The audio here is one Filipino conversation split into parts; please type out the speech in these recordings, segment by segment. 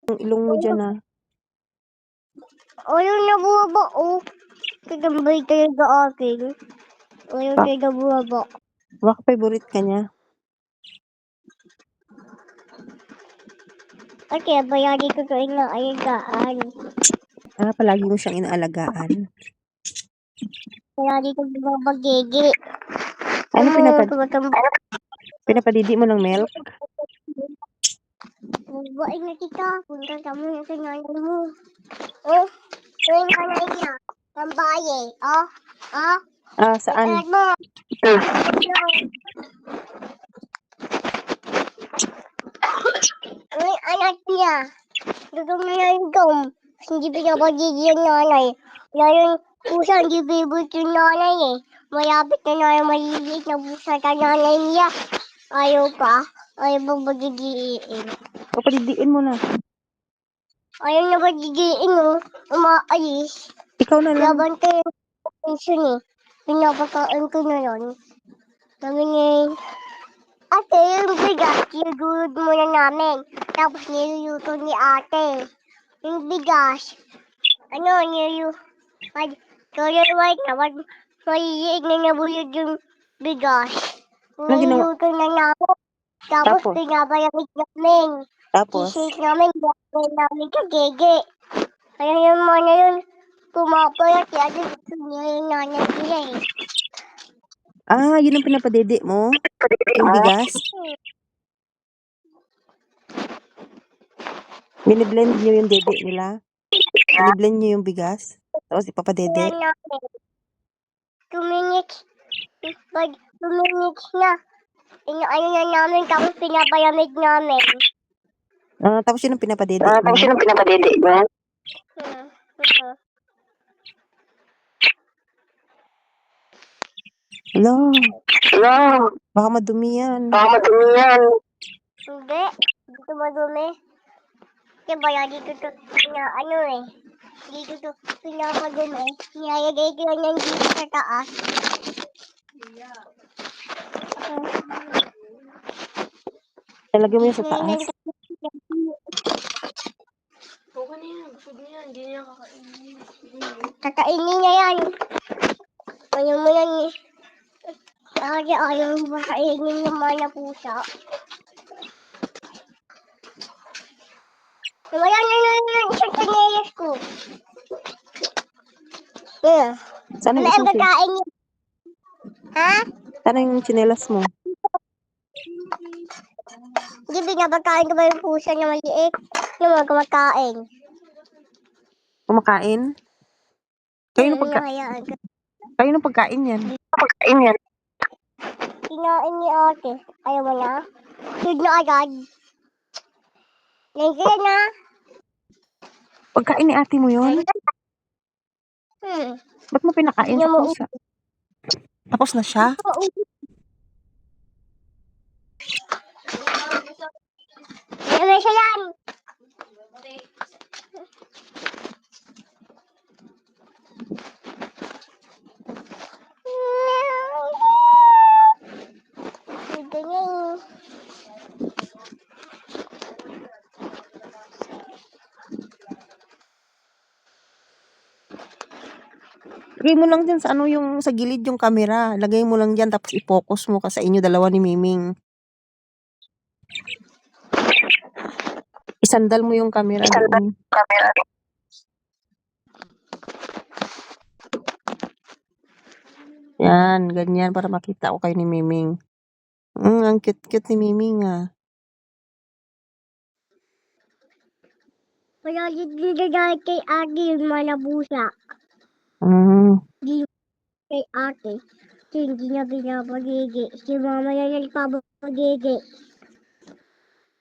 Yung ilong mo dyan, ah. Ayaw na bumaba, oh. Kagambay talaga akin. Ayaw talaga bumaba. Baka favorite ka niya. Kasi bayari ko ito na alagaan. Palagi mo siyang inaalagaan. Bayari ko bumabagigi. Ano pinapadidi mo ng milk? Babae na kita. Punta sa mga nanay mo. Oh, yung nanay niya. Tambaye. Oh, oh. Saan? Anak mo. Ay, anak niya. Dudong na yung dom. Hindi pinapagigi yung nanay. Ngayon, pusa, hindi bibig yung nanay eh. Malapit na na yung maliliit na pusa sa nanay niya. Ayaw pa. Ayaw ba magigiin? Papadidiin mo na. Ayaw na magigiin oh. Umaalis. Ikaw na lang. Laban tayo yung pension eh. Pinapakaan ko na yun. Sabi niya, ate, yung bigas, sinugod muna namin. Tapos niluluto ni ate. Yung bigas, pag color white na, maliliit na nabuyod yung bigas. Niluluto na namin. Tapos pinapalamig namin. T-shirt namin, gagawin namin kagege. Kaya yung mga yun, pumapayat, yata gusto niya yung nanay nila eh. Yun ang pinapadede mo? Yung bigas? Biniblend nyo yung dede nila? Biniblend nyo yung bigas? Tapos ipapadede? 2 minutes. Pag 2 minutes na, inaano na namin, tapos pinapalamig namin. Tapos yun ang pinapadede mo? Tapos yun ang pinapadede mo? Hello? Hello? Baka madumi yan. Baka madumi yan. Hindi. Dito madumi. Kasi baya dito to, dito to, pinapadumi. Niyayagay ko yan dito sa taas. Talagay mo yun sa taas? Okay na yan. Busog na yan. Hindi niya kakainin. Kakainin niya yan. Ayaw mo yan eh. Ayaw mo kakainin yung mga pusa. Wala na isang kanayas ko. Yeah. Saan Ano ang kakain niya? Ha? Saan yung tsinelas mo? Hindi binabakain ko ba yung pusa na maliit? Yung mga kumakain. Kumakain? Kayo ng pagkain yan? Pagkain yan. Kinain ni ate. Ayaw mo na? Sud na agad. Nandiyan na. Pagkain ni ate mo yun? Ba't mo pinakain sa pusa? Tapos na siya? Ano siya yan? Ganyan. Lagay mo lang dyan sa yung sa gilid yung camera. Lagay mo lang dyan tapos i-focus mo ka sa inyo dalawa ni Miming. Isandal mo yung camera doon. Yan, ganyan para makita ko kayo ni Miming. Ang cute-cute ni Miming ah. Wala gagawin kay ate yung mga busa. Hindi kay ate. Hindi niya pinapagigi. Si mama na nagpapagigi.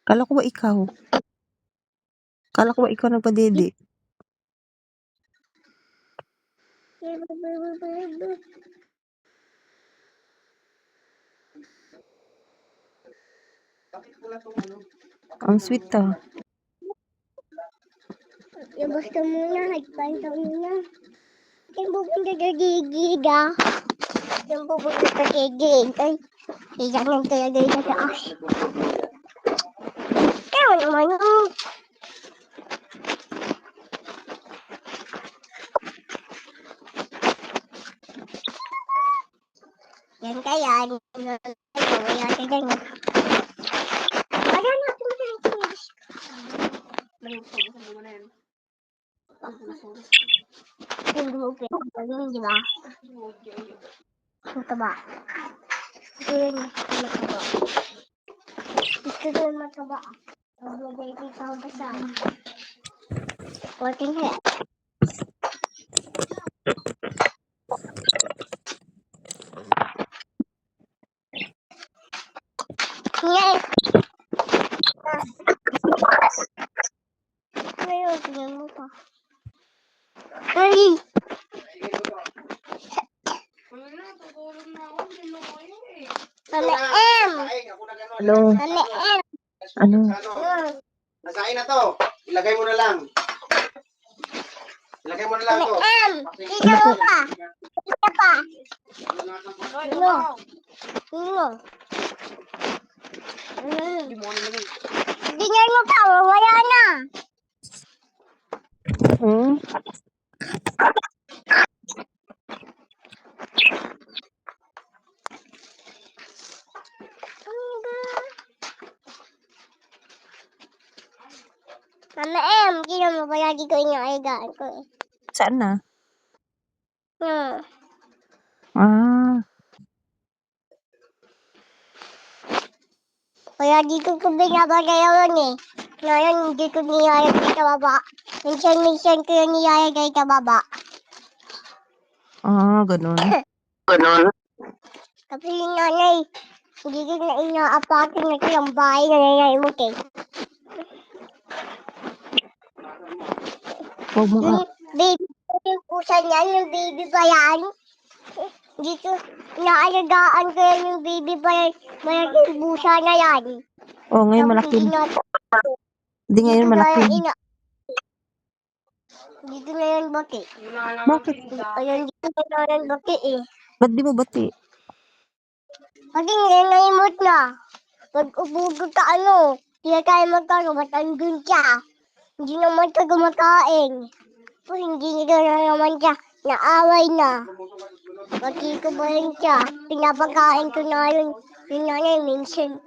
Kala ko ba ikaw nagpadede? Ang sweet ah. Basta muna, nagpanta muna. Yung pupunta sa gigig ah. Yung pupunta sa gigig. Ay, higa nang talaga sa taas. Kaya naman Yan kaya, wala ka ganyan. Wala na, tumalis. Yung grupo, yung di ba? Ito ba? Ito yung mataba. Gusto ko yung mataba. Maglagay ko sa basa. Working head. Yes! Ngayon, tingnan mo pa. Ay! Mami M! Ano? Mami M! Ano? Nasain na to. Ilagay mo na lang. Ilagay mo na lang Mami to. M! Tingnan mo pa! Tingnan pa! Ano? Ano? Tingnan mo pa! Wala na! Hmm? Mama M, tingnan mo ba lagi ko inaalagaan ko eh. Saan na? Hmm. Ah, Kaya di ko binabagayawan eh. Ngayon hindi ko nilalagay sa baba. Minsan ko yung nilalagay sa baba. ganun. Kasi yung nanay, hindi ko na inaapakin na silang bahay na nanayimot eh. Huwag mong Yung baby ko yung pusa niyan, yung baby ba yan? Dito, inaalagaan ko yan yung baby ba yan, yung pusa na yan. ngayon Tapos malaki. hindi na, Hindi ngayon dito na malaki. yan dito na yan bati. Bakit? Ayun, dito na yan bati eh. Ba't di mo bati? Kasi nanayimot na. Pag ubugod ka hindi na tayo magkano, matandun siya. Hindi naman siya gumakain. Tapos hindi na naman siya, naaway na. Pati ko ba rin siya, pinapakain ko na yun. Yung nanay, minsan,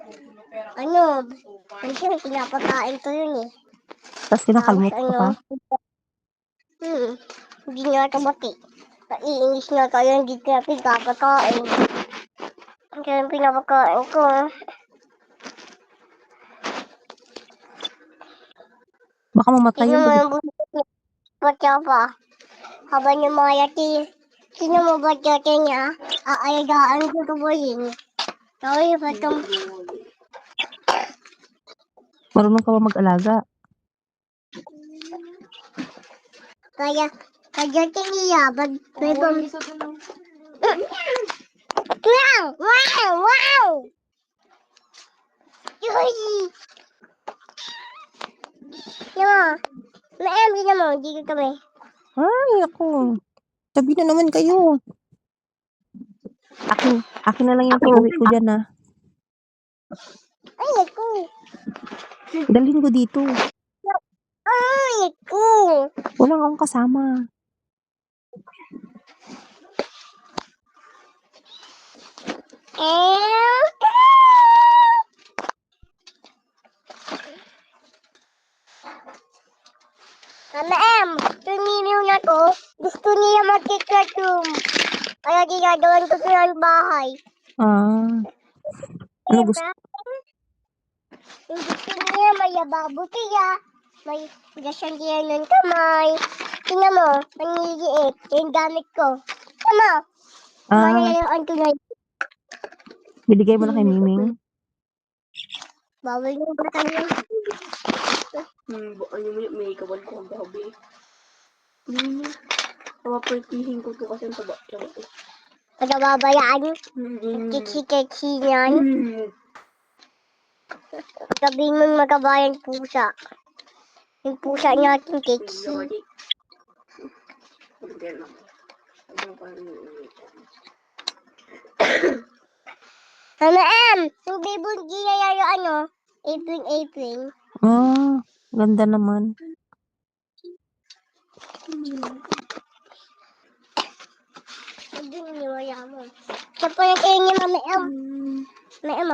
minsan pinapakain ko yun eh. Tapos kinakalmot ka pa? Hindi na tabati. Naiinis na tayo, hindi ka pinapakain. Kaya pinapakain ko. Baka mamatay Sino yun. mo yung butya pa? Habang yung mga yati, sino mo butya niya? Aalagaan ko ito ba yun? Sorry, patong. Marunong ka ba mag-alaga? Kaya niya, may bang... Wow! Wow! Wow! Yoy! Maayam din mo, hindi ka kami. Ay, ako. Sabi na naman kayo. Akin na lang yung pag-uwi ko dyan, ah. Ay, ako. Dalhin ko dito. Ay, ako. Wala akong kasama. Mama M, tuminiw na to. Gusto niya mag-classroom. Kaya ginagawan ko sa bahay. Ano gusto? Yung gusto niya, may yababo siya. May gasyan niya ng kamay. Tingnan mo, naniliit. Yung gamit ko. Tama. Manayaan ko na. Binigay mo na kay Miming? Bawal yung bata niya. May kawal ko ang babi. Papapertihin ko to kasi ang taba. Pagkababayaan. Kitsi-kitsi niyan. Sabihin mo magabayan pusa. Yung pusa natin kitsi. Mama M, yung bibon niya yung apron. Ganda naman. Hindi niwaya mo. Siya po yung kayo ni Mami Em. Mami Em,